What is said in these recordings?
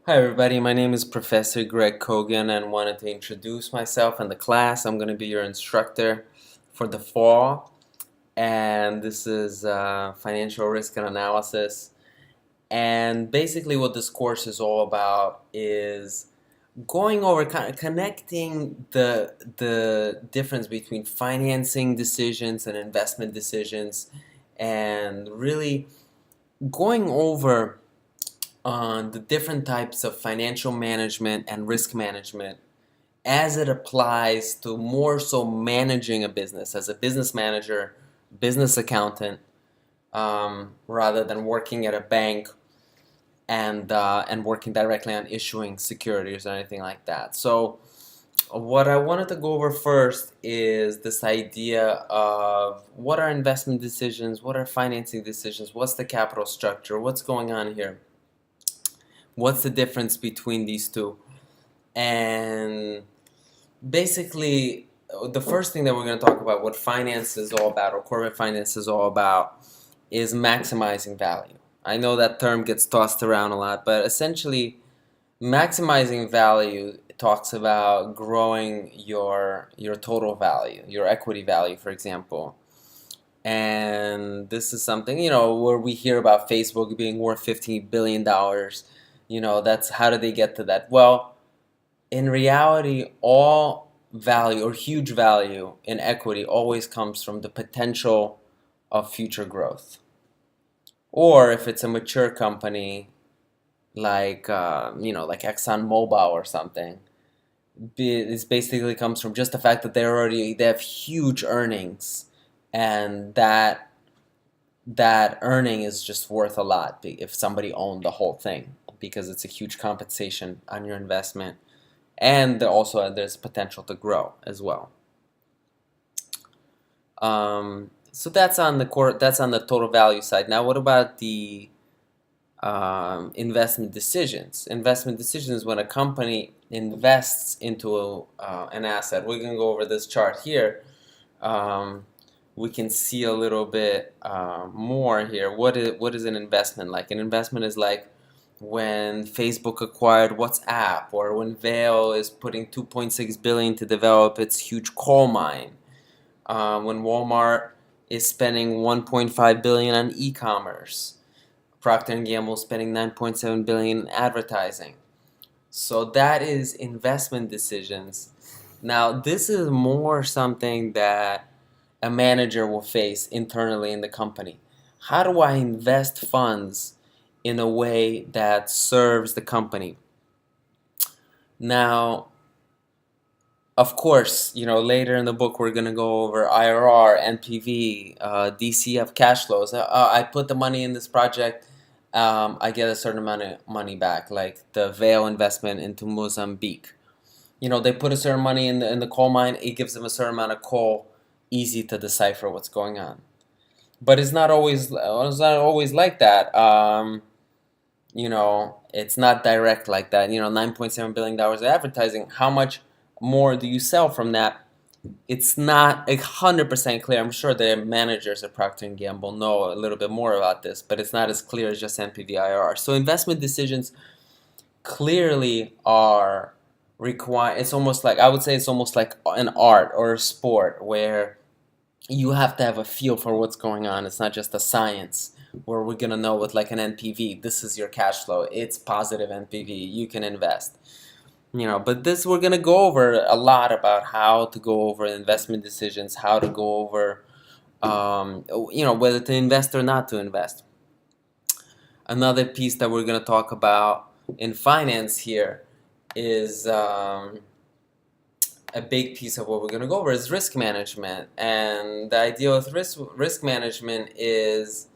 Hi everybody, my name is Professor Greg Kogan and wanted to introduce myself and the class. I'm going to be your instructor for the fall, and this is financial risk and analysis. And basically what this course is all about is going over kind of connecting the difference between financing decisions and investment decisions, and really going over on the different types of financial management and risk management as it applies to more so managing a business as a business manager, business accountant, rather than working at a bank and working directly on issuing securities or anything like that. So what I wanted to go over first is this idea of what are investment decisions, what are financing decisions, what's the capital structure, what's going on here, what's the difference between these two. And basically, the first thing that we're going to talk about, what finance is all about, or corporate finance is all about, is maximizing value. I know that term gets tossed around a lot, but essentially, maximizing value talks about growing your total value, your equity value, for example. And this is something, where we hear about Facebook being worth $15 billion. That's how did they get to that? Well, in reality, all value or huge value in equity always comes from the potential of future growth. Or if it's a mature company like ExxonMobil or something, it basically comes from just the fact that they have huge earnings, and that earning is just worth a lot if somebody owned the whole thing, because it's a huge compensation on your investment, and also there's potential to grow as well. So that's on the core. That's on the total value side. Now, what about the investment decisions? Investment decisions is when a company invests into an asset. We're gonna go over this chart here. We can see a little bit more here. What is an investment like? An investment is like when Facebook acquired WhatsApp, or when Vail is putting 2.6 billion to develop its huge coal mine, when Walmart is spending 1.5 billion on e-commerce, Procter and Gamble spending 9.7 billion in advertising. So that is investment decisions. Now, this is more something that a manager will face internally in the company. How do I invest funds in a way that serves the company? Now, of course, later in the book we're going to go over IRR, NPV, DCF, cash flows. I put the money in this project, I get a certain amount of money back, like the Vail investment into Mozambique. They put a certain money in the coal mine, it gives them a certain amount of coal, easy to decipher what's going on. But it's not always like that. It's not direct like that. $9.7 billion of advertising. How much more do you sell from that? It's not 100% clear. I'm sure the managers at Procter and Gamble know a little bit more about this, but it's not as clear as just NPV IRR. So investment decisions clearly are required. It's almost like, I would say, it's almost like an art or a sport where you have to have a feel for what's going on. It's not just a science where we're gonna know with like an NPV, this is your cash flow, it's positive NPV, you can invest. But this, we're gonna go over a lot about how to go over investment decisions, how to go over whether to invest or not to invest. Another piece that we're gonna talk about in finance here is a big piece of what we're going to go over is risk management. And the idea with risk management is,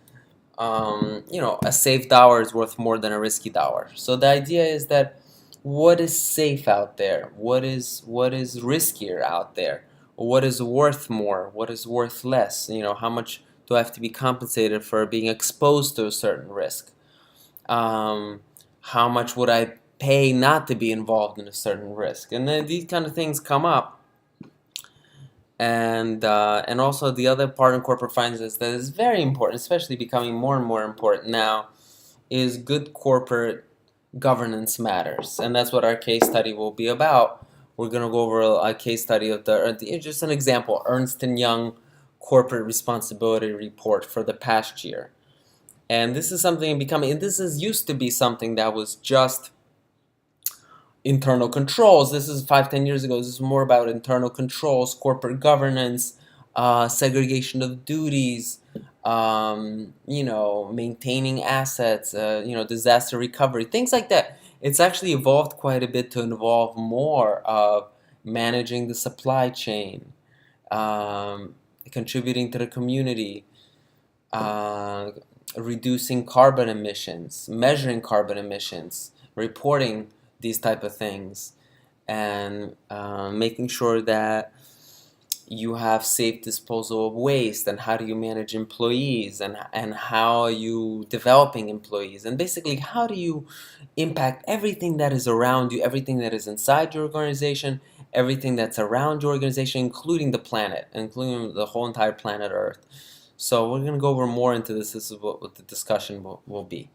a safe dollar is worth more than a risky dollar. So the idea is that what is safe out there? What is riskier out there? What is worth more? What is worth less? How much do I have to be compensated for being exposed to a certain risk? How much would I pay not to be involved in a certain risk? And then these kind of things come up. And also the other part in corporate finance that is very important, especially becoming more and more important now, is good corporate governance matters, and that's what our case study will be about. We're going to go over a case study of just an example, Ernst & Young Corporate Responsibility Report for the past year. And this is something this is used to be something that was just internal controls. This is 5-10 years ago. This is more about internal controls, corporate governance, segregation of duties, maintaining assets, disaster recovery, things like that. It's actually evolved quite a bit to involve more of managing the supply chain, contributing to the community, uh, reducing carbon emissions, measuring carbon emissions, reporting these type of things, and making sure that you have safe disposal of waste, and how do you manage employees, and how are you developing employees, and basically how do you impact everything that is around you, everything that is inside your organization, everything that's around your organization, including the planet, including the whole entire planet Earth. So we're going to go over more into this. This is what the discussion will be.